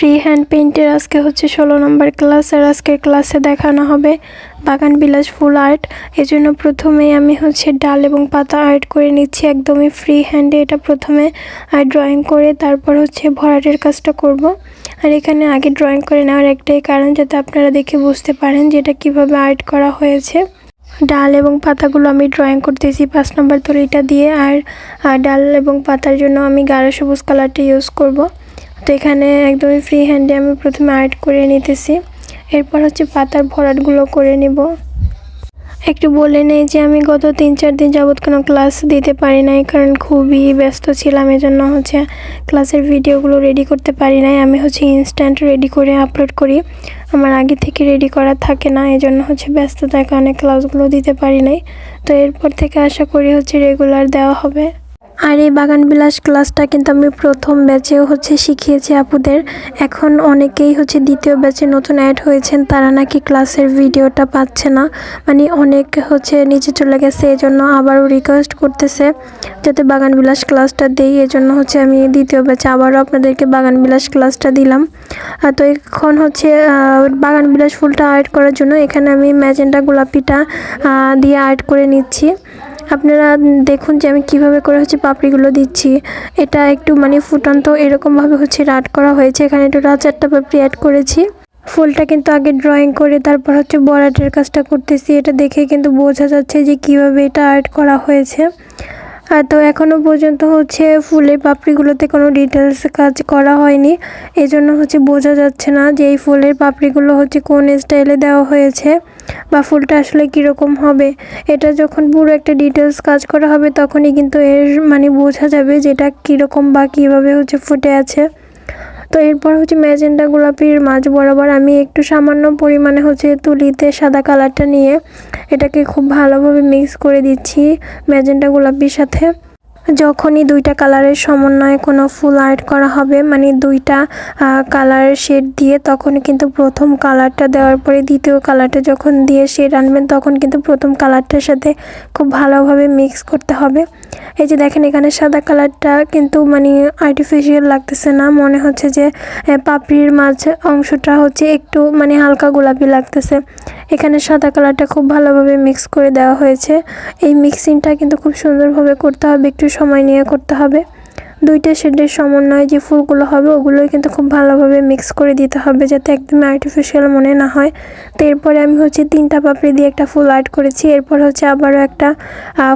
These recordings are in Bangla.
ফ্রি হ্যান্ড পেইন্টের আজকে হচ্ছে 16 নম্বর ক্লাস। আর আজকের ক্লাসে দেখানো হবে বাগান বিলাস ফুল আর্ট। এজন্য প্রথমেই আমি হচ্ছে ডাল এবং পাতা আর্ট করে নিচ্ছি একদমই ফ্রি হ্যান্ডে। এটা প্রথমে ড্রয়িং করে তারপর হচ্ছে ভরাটের কাজটা করব। আর এখানে আগে ড্রয়িং করে নেওয়ার একটাই কারণ, যাতে আপনারা দেখে বুঝতে পারেন যে এটা কীভাবে আর্ট করা হয়েছে। ডাল এবং পাতাগুলো আমি ড্রয়িং করতেছি 5 নম্বর তলিটা দিয়ে। আর ডাল এবং পাতার জন্য আমি গাঢ় সবুজ কালারটা ইউজ করব। তো এখানে একদমই ফ্রি হ্যান্ডে আমি প্রথমে আর্ট করে নিতেছি, এরপর হচ্ছে পাতার ভরাটগুলো করে নিব। একটু বলে নেই যে আমি গত 3-4 দিন যাবৎ কোনো ক্লাস দিতে পারি নাই, কারণ খুবই ব্যস্ত ছিলাম। এজন্য হচ্ছে ক্লাসের ভিডিওগুলো রেডি করতে পারি নাই। আমি হচ্ছে ইনস্ট্যান্ট রেডি করে আপলোড করি, আমার আগে থেকে রেডি করা থাকে না। এজন্য হচ্ছে ব্যস্ততার কারণে ক্লাসগুলো দিতে পারি নাই। তো এরপর থেকে আশা করি হচ্ছে রেগুলার দেওয়া হবে। আর এই বাগান বিলাস ক্লাসটা কিন্তু আমি প্রথম ব্যাচেও হচ্ছে শিখিয়েছি আপুদের। এখন অনেকেই হচ্ছে দ্বিতীয় ব্যাচে নতুন অ্যাড হয়েছেন, তারা নাকি ক্লাসের ভিডিওটা পাচ্ছে না, মানে অনেক হচ্ছে নিচে চলে গেছে। এজন্য আবারও রিকোয়েস্ট করতেছে যাতে বাগান বিলাস ক্লাসটা দেই। এজন্য হচ্ছে আমি দ্বিতীয় ব্যাচে আবারও আপনাদেরকে বাগান বিলাস ক্লাসটা দিলাম। তো এখন হচ্ছে বাগান বিলাস ফুলটা আর্ট করার জন্য এখানে আমি ম্যাজেন্টা গোলাপিটা দিয়ে আর্ট করে নিচ্ছি। আপনারা দেখুন যে আমি কিভাবে করে হচ্ছে পাপড়িগুলো দিচ্ছি। এটা একটু মানে ফুটন্ত এরকমভাবে হচ্ছে আর্ট করা হয়েছে। এখানে টোটাল 4টা পাপড়ি অ্যাড করেছি। ফুলটা কিন্তু আগে ড্রয়িং করে তারপর হচ্ছে বরাটের কাজটা করতেছি। এটা দেখে কিন্তু বোঝা যাচ্ছে যে কিভাবে এটা আর্ট করা হয়েছে। তো এখনও পর্যন্ত হচ্ছে ফুলের পাপড়িগুলোতে কোনো ডিটেলস কাজ করা হয়নি, এজন্য হচ্ছে বোঝা যাচ্ছে না যে এই ফুলের পাপড়িগুলো হচ্ছে কোন স্টাইলে দেওয়া হয়েছে বা ফুলটা আসলে কীরকম হবে। এটা যখন পুরো একটা ডিটেলস কাজ করা হবে তখনই কিন্তু এর মানে বোঝা যাবে যে এটা কীরকম বা কীভাবে হচ্ছে ফুটে আছে। তো এরপর হচ্ছে ম্যাজেন্টা গোলাপির মাঝ বরাবর আমি একটু সামান্য পরিমাণে হচ্ছে তুলিতে সাদা কালারটা নিয়ে এটাকে খুব ভালোভাবে মিক্স করে দিচ্ছি ম্যাজেন্টা গোলাপির সাথে। যখনই দুইটা কালারের সমন্বয়ে কোনো ফুল আর্ট করা হবে, মানে দুইটা কালারের শেড দিয়ে, তখনই কিন্তু প্রথম কালারটা দেওয়ার পরে দ্বিতীয় কালারটা যখন দিয়ে শেড আনবেন তখন কিন্তু প্রথম কালারটার সাথে খুব ভালোভাবে মিক্স করতে হবে। এই যে দেখেন এখানে সাদা কালারটা কিন্তু মানে আর্টিফিশিয়াল লাগতেছে না, মনে হচ্ছে যে পাপড়ির মাঝ অংশটা হচ্ছে একটু মানে হালকা গোলাপি লাগতেছে। এখানে সাদা কালারটা খুব ভালোভাবে মিক্স করে দেওয়া হয়েছে। এই মিক্সিংটা কিন্তু খুব সুন্দরভাবে করতে হবে, একটু সময় নিয়ে করতে হবে। দুইটা শেডের সমন্বয়ে যে ফুলগুলো হবে ওগুলোই কিন্তু খুব ভালোভাবে মিক্স করে দিতে হবে, যাতে একদমই আর্টিফিশিয়াল মনে না হয়। তো এরপরে আমি হচ্ছে 3টা পাপড়ি দিয়ে একটা ফুল আর্ট করেছি। এরপর হচ্ছে আবারও একটা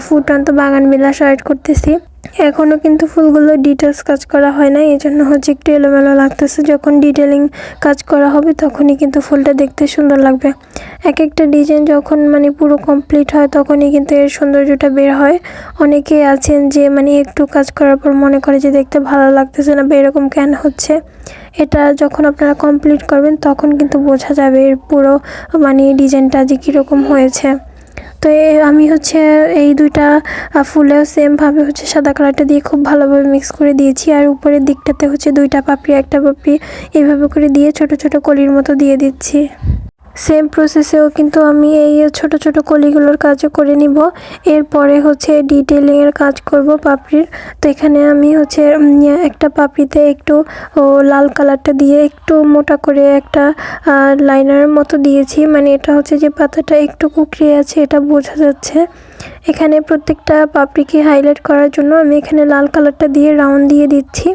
ফুটন্ত বাগান বিলাস আর্ট করতেছি। এখনও কিন্তু ফুলগুলো ডিটেলস কাজ করা হয় না, এই জন্য হচ্ছে একটু এলোমেলো লাগতেছে। যখন ডিটেলিং কাজ করা হবে তখনই কিন্তু ফুলটা দেখতে সুন্দর লাগবে। এক একটা ডিজাইন যখন মানে পুরো কমপ্লিট হয় তখনই কিন্তু এর সৌন্দর্যটা বের হয়। অনেকেই আছেন যে মানে একটু কাজ করার পর মনে করে যে দেখতে ভালো লাগতেছে না বা এরকম কেন হচ্ছে। এটা যখন আপনারা কমপ্লিট করবেন তখন কিন্তু বোঝা যাবে এর পুরো মানে ডিজাইনটা যে কীরকম হয়েছে। তো আমি হচ্ছে এই দুইটা ফুলেও সেমভাবে হচ্ছে সাদা কালারটা দিয়ে খুব ভালোভাবে মিক্স করে দিয়েছি। আর উপরের দিকটাতে হচ্ছে 2টা পাপড়ি একটা পাপড়ি এইভাবে করে দিয়ে ছোট ছোট কলির মতো দিয়ে দিচ্ছি। সেম প্রসেসেও কিন্তু আমি এই ছোট ছোট কলিগুলোর কাজও করে নিব। এরপরে হচ্ছে ডিটেলিংয়ের কাজ করব পাপড়ির। তো এখানে আমি হচ্ছে একটা পাপড়িতে একটু লাল কালারটা দিয়ে একটু মোটা করে একটা লাইনার মতো দিয়েছি, মানে এটা হচ্ছে যে পাতাটা একটু কুকড়িয়ে আছে এটা বোঝা যাচ্ছে। এখানে প্রত্যেকটা পাপড়িকে হাইলাইট করার জন্য আমি এখানে লাল কালারটা দিয়ে রাউন্ড দিয়ে দিচ্ছি।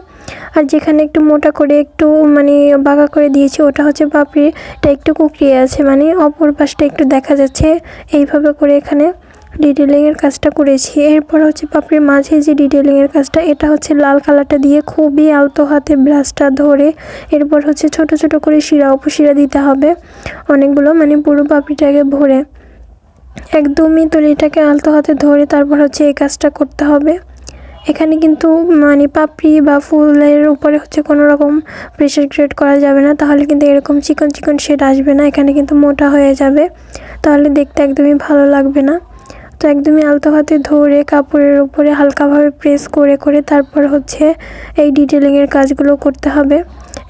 আর যেখানে একটু মোটা করে একটু মানে বাঁকা করে দিয়েছি ওটা হচ্ছে পাপড়িটা একটু কুকড়িয়ে আছে, মানে অপর পাশটা একটু দেখা যাচ্ছে। এইভাবে করে এখানে ডিটেলিংয়ের কাজটা করেছি। এরপর হচ্ছে পাপড়ির মাঝে যে ডিটেলিংয়ের কাজটা, এটা হচ্ছে লাল কালারটা দিয়ে খুবই আলতো হাতে ব্রাশটা ধরে এরপর হচ্ছে ছোট ছোট করে শিরা উপশিরা দিতে হবে অনেকগুলো, মানে পুরো পাপড়িটাকে ভরে একদমই তলিটাকে আলতো হাতে ধরে তারপর হচ্ছে এই কাজটা করতে হবে। এখানে কিন্তু মানে পাপড়ি বা ফুলের উপরে হচ্ছে কোনো রকম প্রেশার ক্রিয়েট করা যাবে না, তাহলে কিন্তু এরকম চিকন চিকন শেড আসবে না। এখানে কিন্তু মোটা হয়ে যাবে, তাহলে দেখতে একদমই ভালো লাগবে না। তো একদমই আলতো হাতে ধরে কাপড়ের উপরে হালকাভাবে প্রেস করে করে তারপর হচ্ছে এই ডিটেলিংয়ের কাজগুলো করতে হবে।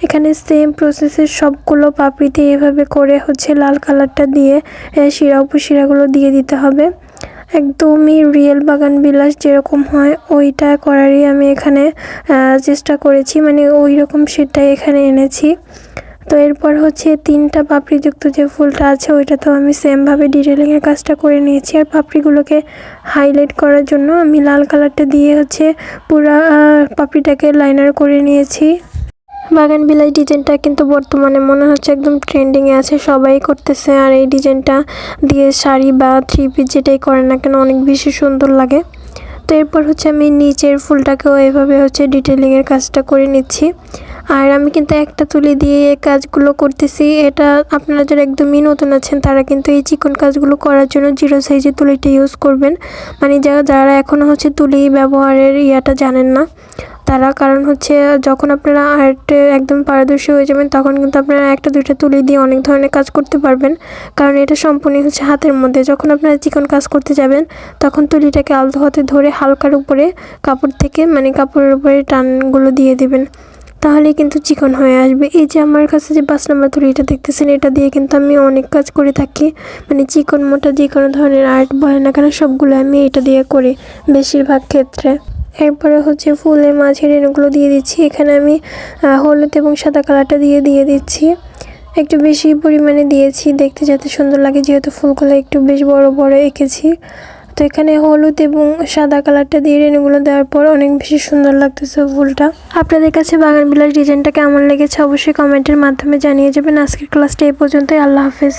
এখানে সেম প্রসেসের সবগুলো পাপড়িতে এভাবে করে হচ্ছে লাল কালারটা দিয়ে শিরা উপশিরাগুলো দিয়ে দিতে হবে। একদমই রিয়েল বাগান বিলাস যেরকম হয় ওইটা করারই আমি এখানে চেষ্টা করেছি, মানে ওই রকম সেটাই এখানে এনেছি। তো এরপর হচ্ছে 3টা পাপড়িযুক্ত যে ফুলটা আছে ওইটাতেও আমি সেমভাবে ডিটেলিংয়ের কাজটা করে নিয়েছি। আর পাপড়িগুলোকে হাইলাইট করার জন্য আমি লাল কালারটা দিয়ে হচ্ছে পুরা পাপড়িটাকে লাইনার করে নিয়েছি। বাগান বিলাস ডিজাইনটা কিন্তু বর্তমানে মনে হচ্ছে একদম ট্রেন্ডিংয়ে আছে, সবাই করতেছে। আর এই ডিজাইনটা দিয়ে শাড়ি বা 3 পিস যেটাই করে না কেন অনেক বেশি সুন্দর লাগে। তো এরপর হচ্ছে আমি নিচের ফুলটাকেও এভাবে হচ্ছে ডিটেলিংয়ের কাজটা করে নিচ্ছি। আর আমি কিন্তু একটা তুলি দিয়ে এই কাজগুলো করতেছি। এটা আপনারা যারা একদমই নতুন আছেন তারা কিন্তু এই চিকন কাজগুলো করার জন্য 0 সাইজের তুলিটা ইউজ করবেন, মানে যারা এখনও হচ্ছে তুলি ব্যবহারের জানেন না তারা। কারণ হচ্ছে যখন আপনারা আর্টে একদম পারদর্শী হয়ে যাবেন তখন কিন্তু আপনারা 1-2টা তুলি দিয়ে অনেক ধরনের কাজ করতে পারবেন, কারণ এটা সম্পূর্ণ হচ্ছে হাতের মধ্যে। যখন আপনারা চিকন কাজ করতে যাবেন তখন তুলিটাকে আলতো হাতে ধরে হালকার উপরে কাপড় থেকে, মানে কাপড়ের উপরে টানগুলো দিয়ে দিবেন, তাহলে কিন্তু চিকন হয়ে আসবে। এই যে আমার কাছে যে 5 নম্বর তুলিটা দেখতেছেন এটা দিয়ে কিন্তু আমি অনেক কাজ করে থাকি, মানে চিকন মোটা যে কোনো ধরনের আর্ট বলে না কেন সবগুলো আমি এটা দিয়ে করি বেশিরভাগ ক্ষেত্রে। এরপরে হচ্ছে ফুলের মাঝে রেণুগুলো দিয়ে দিচ্ছি। এখানে আমি হলুদ এবং সাদা কালারটা দিয়ে দিচ্ছি, একটু বেশি পরিমাণে দিয়েছি দেখতে যাতে সুন্দর লাগে, যেহেতু ফুলগুলো একটু বেশ বড় বড় এঁকেছি। তো এখানে হলুদ এবং সাদা কালারটা দিয়ে রেণুগুলো দেওয়ার পর অনেক বেশি সুন্দর লাগতেছে ফুলটা। আপনাদের কাছে বাগান বিলাস ডিজাইনটা কেমন লেগেছে অবশ্যই কমেন্টের মাধ্যমে জানিয়ে যাবেন। আজকের ক্লাসটা এই পর্যন্তই। আল্লাহ হাফেজ।